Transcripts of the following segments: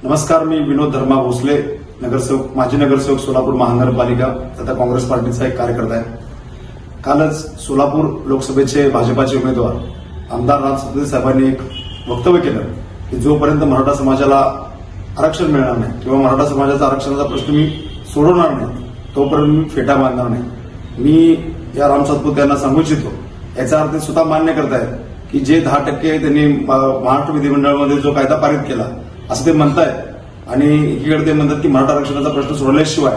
नमस्कार, मी विनोद धर्मा भोसले, नगरसेवक, माजी नगरसेवक सोलापूर महानगरपालिका तथा काँग्रेस पार्टीचा एक कार्यकर्ता आहे। कालच सोलापूर लोकसभेचे भाजपाचे उमेदवार आमदार राम सातपुते साहेबांनी एक वक्तव्य केलं की जोपर्यंत मराठा समाजाला आरक्षण मिळणार नाही किंवा मराठा समाजाचा आरक्षणाचा प्रश्न मी सोडवणार नाही तोपर्यंत मी फेटा बांधणार नाही। मी या राम सातपुते यांना सांगू इच्छितो, याचा अर्थ स्वतः मान्य करतायत की जे 10% त्यांनी महाराष्ट्र विधिमंडळामध्ये जो कायदा पारित केला असं ते म्हणतायत आणि एकीकडे ते म्हणतात की मराठा आरक्षणाचा प्रश्न सोडवल्याशिवाय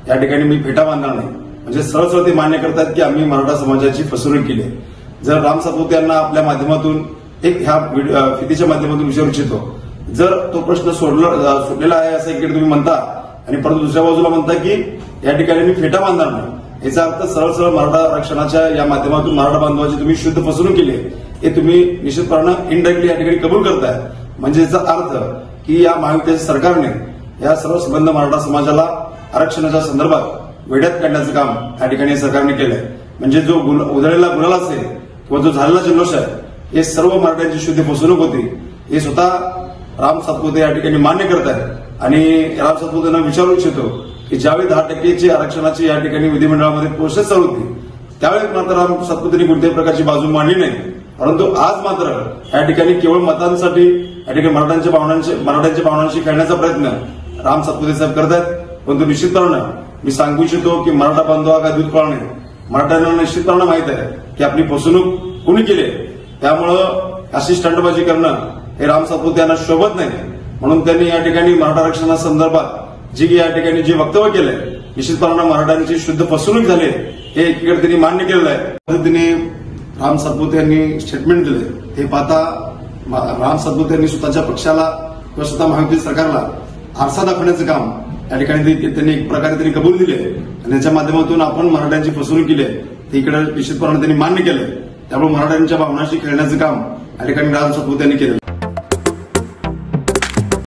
या ठिकाणी मी फेटा बांधणार नाही। म्हणजे सरळ ते मान्य करतात की आम्ही मराठा समाजाची फसवणूक केली आहे। जर राम सातपुते यांना आपल्या माध्यमातून एक ह्या फितीच्या माध्यमातून विचारू इच्छितो, जर तो प्रश्न सोडलेला आहे असं एकीकडे तुम्ही म्हणता आणि परंतु दुसऱ्या बाजूला म्हणता की या ठिकाणी मी फेटा बांधणार नाही, याचा अर्थ सरळ मराठा आरक्षणाच्या या माध्यमातून मराठा बांधवाची तुम्ही शुद्ध फसवणूक केली आहे हे तुम्ही निश्चितपणे इनडायरेक्टली या ठिकाणी कबूल करताय। म्हणजे याचा अर्थ की या महायुतीच्या सरकारने या सर्व संबंध मराठा समाजाला आरक्षणाच्या संदर्भात वेड्यात काढण्याचं काम या ठिकाणी सरकारने केलंय। म्हणजे जो उधळलेला गुन्हा असेल किंवा जो झालेला जल्लोष आहे हे सर्व मराठ्यांची शुद्ध फसवणूक होती हे स्वतः राम सातपुते या ठिकाणी मान्य करत आहेत। आणि राम सातपुतेंना विचारू इच्छितो की ज्यावेळी 10% आरक्षणाची या ठिकाणी विधिमंडळामध्ये प्रोसेस चालू होती त्यावेळी मात्र राम सातपुतेंनी कोणत्याही प्रकारची बाजू मांडली नाही, परंतु आज मात्र या ठिकाणी केवळ मतांसाठी या ठिकाणी मराठ्यांच्या भावनांशी खेळण्याचा प्रयत्न राम सातपुते साहेब करत आहेत। परंतु निश्चितपणे मी सांगू इच्छितो की मराठा बांधव हा दूध काळ नाही, मराठ्यांना निश्चितपणे माहित आहे की आपली फसवणूक कोणी केली आहे। त्यामुळं अशी स्टंटबाजी करणं हे राम सातपुते यांना शोभत नाही, म्हणून त्यांनी या ठिकाणी मराठा आरक्षणासंदर्भात जी या ठिकाणी जे वक्तव्य केलंय निश्चितपणे मराठ्यांची शुद्ध फसवणूक झाली हे एकीकडे त्यांनी मान्य केलेलं आहे। पद्धतीने राम सातपुते यांनी स्टेटमेंट दिले हे पाहता राम सातपुते यांनी स्वतःच्या पक्षाला किंवा स्वतः महायुती सरकारला आरसा दाखवण्याचं काम या ठिकाणी त्यांनी एक प्रकारे त्यांनी कबूल दिले आणि त्याच्या माध्यमातून आपण मराठ्यांची फसवणूक केली आहे ते इकडे निश्चितपणे त्यांनी मान्य केलंय। त्यामुळे मराठ्यांच्या भावनांशी खेळण्याचं काम या ठिकाणी राम सातपुते यांनी केलं।